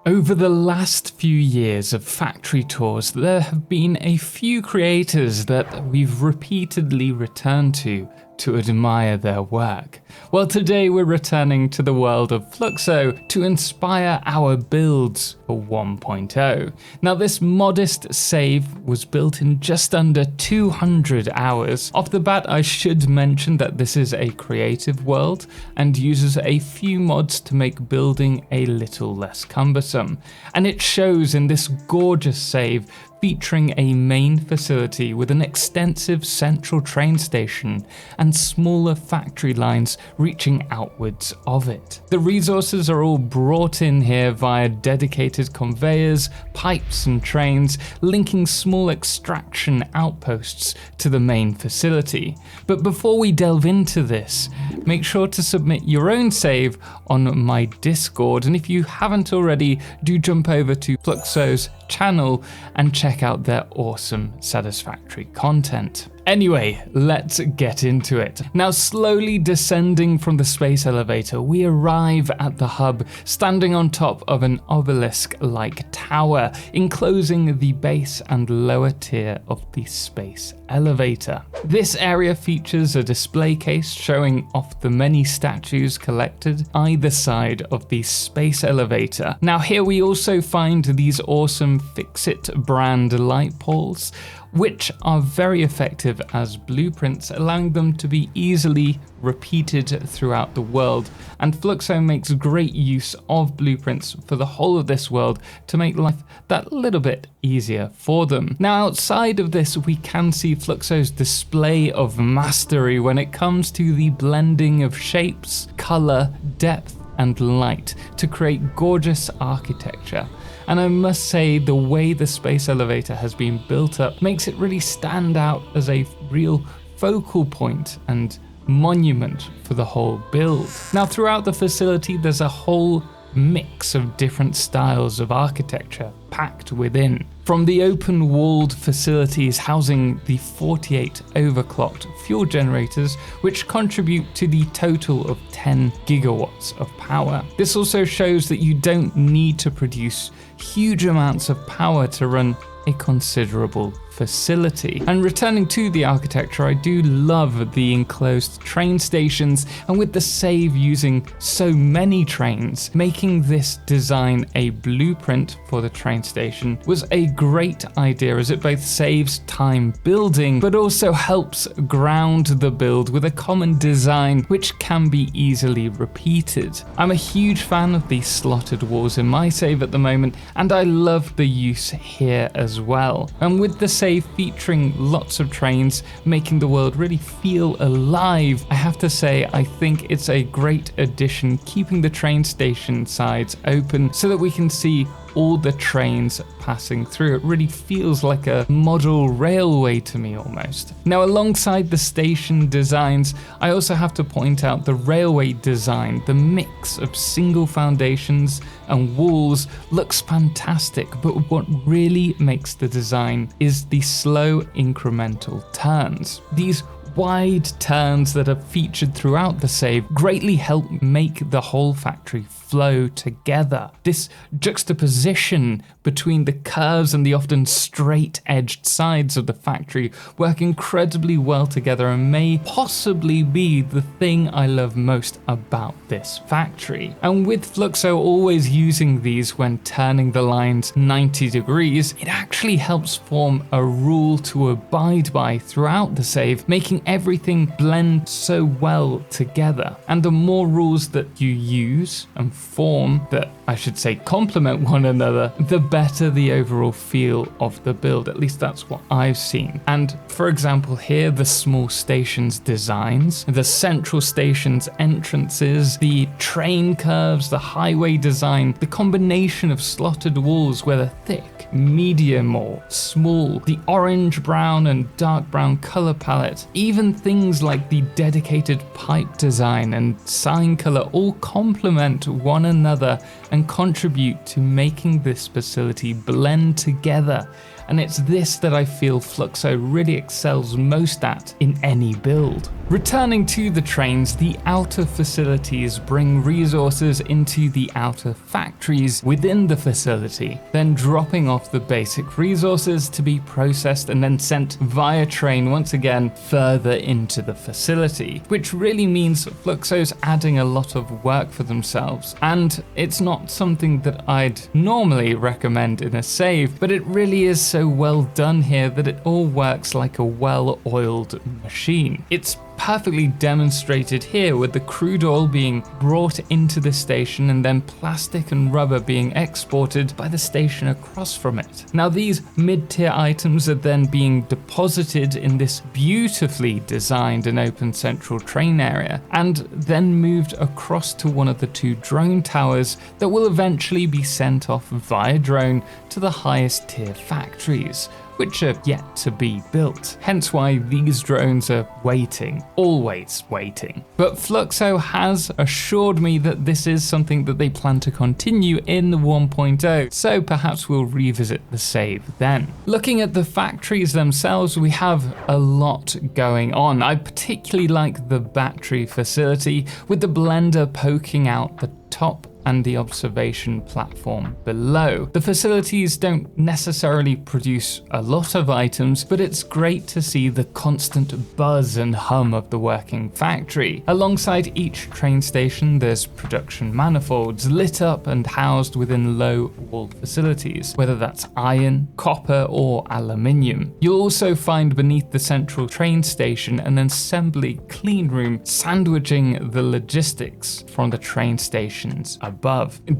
Over the last few years of factory tours, there have been a few creators that we've repeatedly returned to admire their work. Well, today we're returning to the world of Fluxo to inspire our builds for 1.0. Now, this modest save was built in just under 200 hours. Off the bat, I should mention that this is a creative world and uses a few mods to make building a little less cumbersome. And it shows in this gorgeous save featuring a main facility with an extensive central train station and smaller factory lines reaching outwards of it. The resources are all brought in here via dedicated conveyors, pipes and trains, linking small extraction outposts to the main facility. But before we delve into this, make sure to submit your own save on my Discord, and if you haven't already, do jump over to Fluxo's channel and check out their awesome Satisfactory content. Anyway, let's get into it. Now, slowly descending from the space elevator, we arrive at the hub, standing on top of an obelisk-like tower, enclosing the base and lower tier of the space elevator. This area features a display case showing off the many statues collected either side of the space elevator. Now, here we also find these awesome FICSIT brand light poles, which are very effective as blueprints, allowing them to be easily repeated throughout the world. And Fluxo makes great use of blueprints for the whole of this world to make life that little bit easier for them. Now, outside of this, we can see Fluxo's display of mastery when it comes to the blending of shapes, color, depth, and light to create gorgeous architecture. And I must say, the way the space elevator has been built up makes it really stand out as a real focal point and monument for the whole build. Now, throughout the facility, there's a whole mix of different styles of architecture packed within. From the open-walled facilities housing the 48 overclocked fuel generators, which contribute to the total of 10 gigawatts of power. This also shows that you don't need to produce huge amounts of power to run a considerable facility. And returning to the architecture, I do love the enclosed train stations, and with the save using so many trains, making this design a blueprint for the train station was a great idea, as it both saves time building but also helps ground the build with a common design which can be easily repeated. I'm a huge fan of these slotted walls in my save at the moment, and I love the use here as well. And with the save featuring lots of trains, making the world really feel alive, I have to say I think it's a great addition, keeping the train station sides open so that we can see all the trains passing through. It really feels like a model railway to me almost. Now, alongside the station designs, I also have to point out the railway design. The mix of single foundations and walls looks fantastic, but what really makes the design is the slow incremental turns. These wide turns that are featured throughout the save greatly help make the whole factory flow together. This juxtaposition between the curves and the often straight-edged sides of the factory work incredibly well together and may possibly be the thing I love most about this factory. And with Fluxo always using these when turning the lines 90 degrees, it actually helps form a rule to abide by throughout the save, making everything blend so well together. And the more rules that you use and form that, I should say, complement one another, the better the overall feel of the build. At least that's what I've seen. And for example, here, the small stations designs, the central stations entrances, the train curves, the highway design, the combination of slotted walls, whether thick, medium or small, the orange, brown and dark brown color palette, even Even things like the dedicated pipe design and sign color all complement one another and contribute to making this facility blend together. And it's this that I feel Fluxo really excels most at in any build. Returning to the trains, the outer facilities bring resources into the outer factories within the facility, then dropping off the basic resources to be processed and then sent via train once again further into the facility, which really means Fluxo's adding a lot of work for themselves. And it's not something that I'd normally recommend in a save, but it really is so well done here that it all works like a well-oiled machine. It's perfectly demonstrated here with the crude oil being brought into the station and then plastic and rubber being exported by the station across from it. Now these mid-tier items are then being deposited in this beautifully designed and open central train area and then moved across to one of the 2 drone towers that will eventually be sent off via drone to the highest tier factories, which are yet to be built. Hence why these drones are waiting, always waiting. But Fluxo has assured me that this is something that they plan to continue in the 1.0, so perhaps we'll revisit the save then. Looking at the factories themselves, we have a lot going on. I particularly like the battery facility with the blender poking out the top and the observation platform below. The facilities don't necessarily produce a lot of items, but it's great to see the constant buzz and hum of the working factory. Alongside each train station, there's production manifolds lit up and housed within low wall facilities, whether that's iron, copper, or aluminium. You'll also find beneath the central train station an assembly clean room sandwiching the logistics from the train stations above.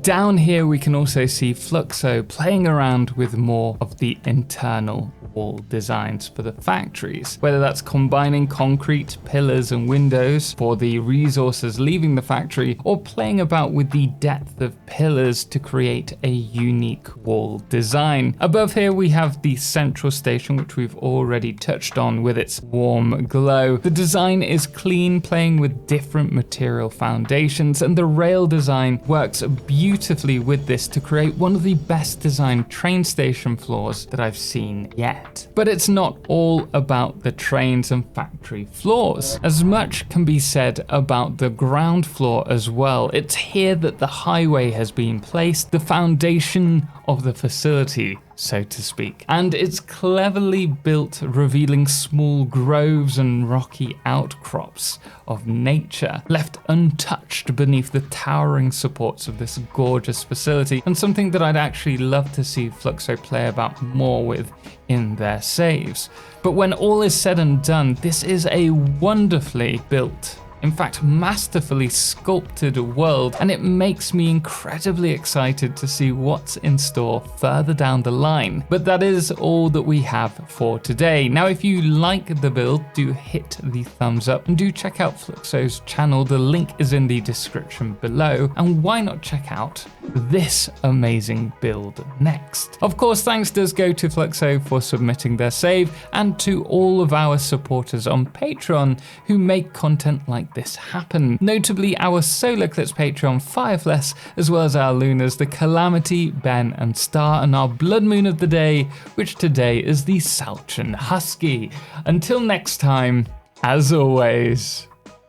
Down here we can also see Fluxo playing around with more of the internal wall designs for the factories, whether that's combining concrete, pillars and windows for the resources leaving the factory, or playing about with the depth of pillars to create a unique wall design. Above here we have the central station, which we've already touched on with its warm glow. The design is clean, playing with different material foundations, and the rail design works beautifully with this to create one of the best designed train station floors that I've seen yet. But it's not all about the trains and factory floors. As much can be said about the ground floor as well. It's here that the highway has been placed, the foundation of the facility, so to speak. And it's cleverly built, revealing small groves and rocky outcrops of nature, left untouched beneath the towering supports of this gorgeous facility, and something that I'd actually love to see Fluxo play about more with in their saves. But when all is said and done, this is a wonderfully built, in fact masterfully sculpted world, and it makes me incredibly excited to see what's in store further down the line. But that is all that we have for today. Now if you like the build, do hit the thumbs up and do check out Fluxo's channel. The link is in the description below, and why not check out this amazing build next. Of course, thanks does go to Fluxo for submitting their save, and to all of our supporters on Patreon who make content like this happen. Notably our Solarclipse Patreon Firefless, as well as our Lunars, the Calamity, Ben and Star, and our Blood Moon of the day, which today is the Salchan Husky. Until next time, as always,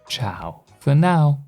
ciao for now.